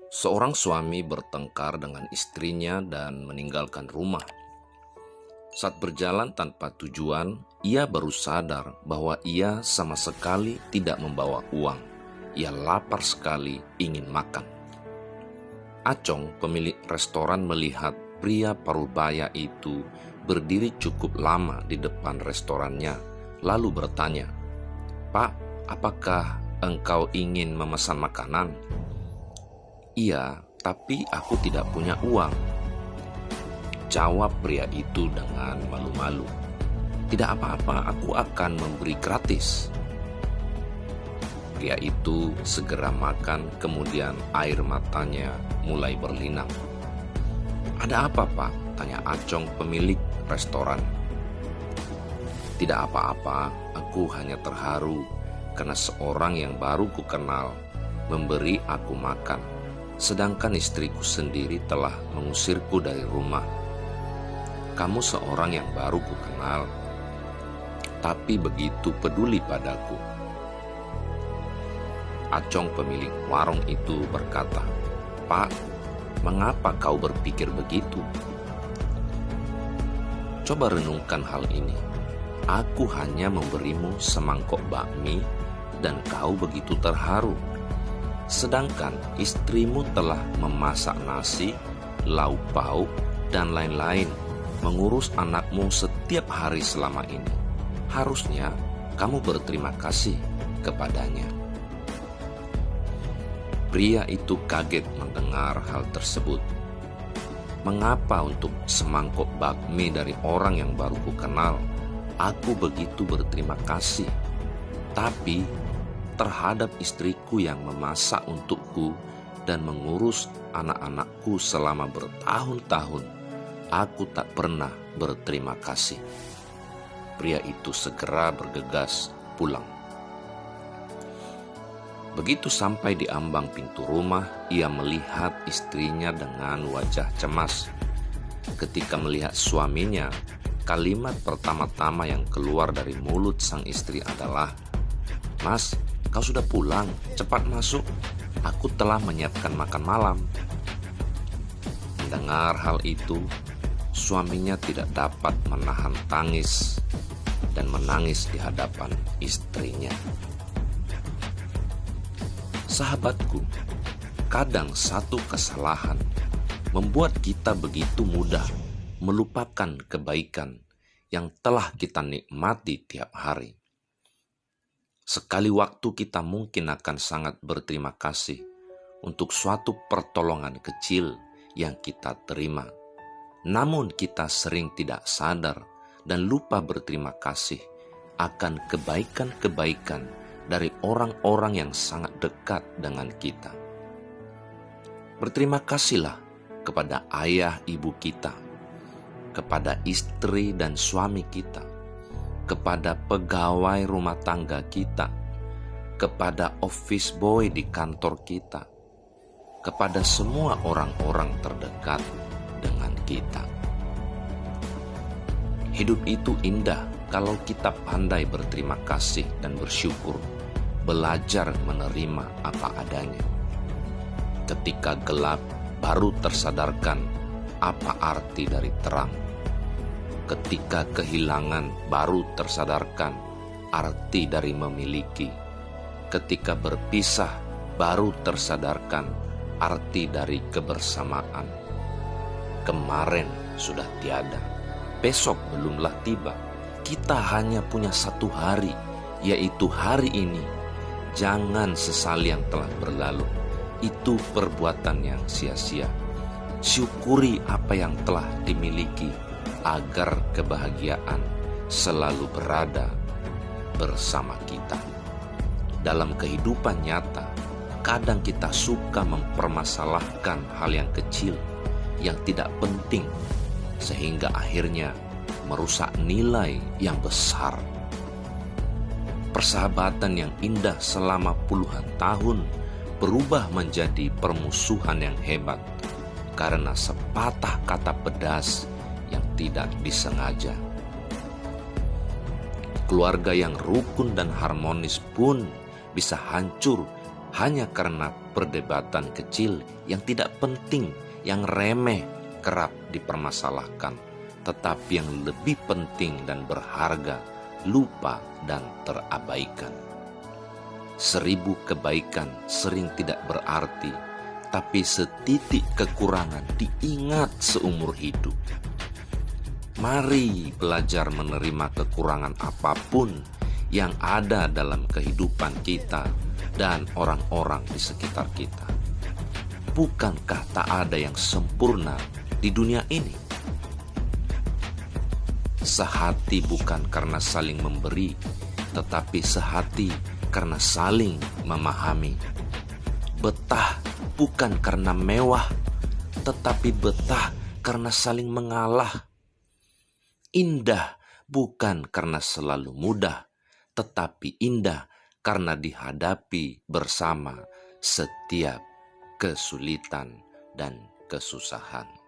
Seorang suami bertengkar dengan istrinya dan meninggalkan rumah. Saat berjalan tanpa tujuan, ia baru sadar bahwa ia sama sekali tidak membawa uang. Ia lapar sekali ingin makan. Acong, pemilik restoran, melihat pria parubaya itu berdiri cukup lama di depan restorannya, lalu bertanya, "Pak, apakah engkau ingin memesan makanan?" "Iya, tapi aku tidak punya uang," jawab pria itu dengan malu-malu. "Tidak apa-apa, aku akan memberi gratis." Pria itu segera makan, kemudian air matanya mulai berlinang. "Ada apa, Pak?" tanya Acong, pemilik restoran. "Tidak apa-apa, aku hanya terharu karena seorang yang baru kukenal memberi aku makan, sedangkan istriku sendiri telah mengusirku dari rumah. Kamu seorang yang baru kukenal, tapi begitu peduli padaku." Acong, pemilik warung itu, berkata, "Pak, mengapa kau berpikir begitu? Coba renungkan hal ini. Aku hanya memberimu semangkok bakmi dan kau begitu terharu. Sedangkan istrimu telah memasak nasi, lauk pauk, dan lain-lain, mengurus anakmu setiap hari selama ini. Harusnya kamu berterima kasih kepadanya." Pria itu kaget mendengar hal tersebut. "Mengapa untuk semangkok bakmi dari orang yang baru kukenal, aku begitu berterima kasih, tapi terhadap istriku yang memasak untukku dan mengurus anak-anakku selama bertahun-tahun, aku tak pernah berterima kasih." Pria itu segera bergegas pulang. Begitu sampai di ambang pintu rumah, ia melihat istrinya dengan wajah cemas. Ketika melihat suaminya, kalimat pertama-tama yang keluar dari mulut sang istri adalah, "Mas, kau sudah pulang, cepat masuk. Aku telah menyiapkan makan malam." Mendengar hal itu, suaminya tidak dapat menahan tangis dan menangis di hadapan istrinya. Sahabatku, kadang satu kesalahan membuat kita begitu mudah melupakan kebaikan yang telah kita nikmati tiap hari. Sekali waktu kita mungkin akan sangat berterima kasih untuk suatu pertolongan kecil yang kita terima. Namun kita sering tidak sadar dan lupa berterima kasih akan kebaikan-kebaikan dari orang-orang yang sangat dekat dengan kita. Berterima kasihlah kepada ayah ibu kita, kepada istri dan suami kita, kepada pegawai rumah tangga kita, kepada office boy di kantor kita, kepada semua orang-orang terdekat dengan kita. Hidup itu indah kalau kita pandai berterima kasih dan bersyukur, belajar menerima apa adanya. Ketika gelap, baru tersadarkan apa arti dari terang. Ketika kehilangan, baru tersadarkan arti dari memiliki. Ketika berpisah, baru tersadarkan arti dari kebersamaan. Kemarin sudah tiada, besok belumlah tiba. Kita hanya punya satu hari, yaitu hari ini. Jangan sesali yang telah berlalu, itu perbuatan yang sia-sia. Syukuri apa yang telah dimiliki, agar kebahagiaan selalu berada bersama kita. Dalam kehidupan nyata, kadang kita suka mempermasalahkan hal yang kecil, yang tidak penting, sehingga akhirnya merusak nilai yang besar. Persahabatan yang indah selama puluhan tahun berubah menjadi permusuhan yang hebat karena sepatah kata pedas yang tidak disengaja. Keluarga yang rukun dan harmonis pun bisa hancur hanya karena perdebatan kecil yang tidak penting, yang remeh, kerap dipermasalahkan, tetapi yang lebih penting dan berharga lupa dan terabaikan. 1000 kebaikan sering tidak berarti, tapi setitik kekurangan diingat seumur hidup. Mari belajar menerima kekurangan apapun yang ada dalam kehidupan kita dan orang-orang di sekitar kita. Bukankah tak ada yang sempurna di dunia ini? Sehati bukan karena saling memberi, tetapi sehati karena saling memahami. Betah bukan karena mewah, tetapi betah karena saling mengalah. Indah bukan karena selalu mudah, tetapi indah karena dihadapi bersama setiap kesulitan dan kesusahan.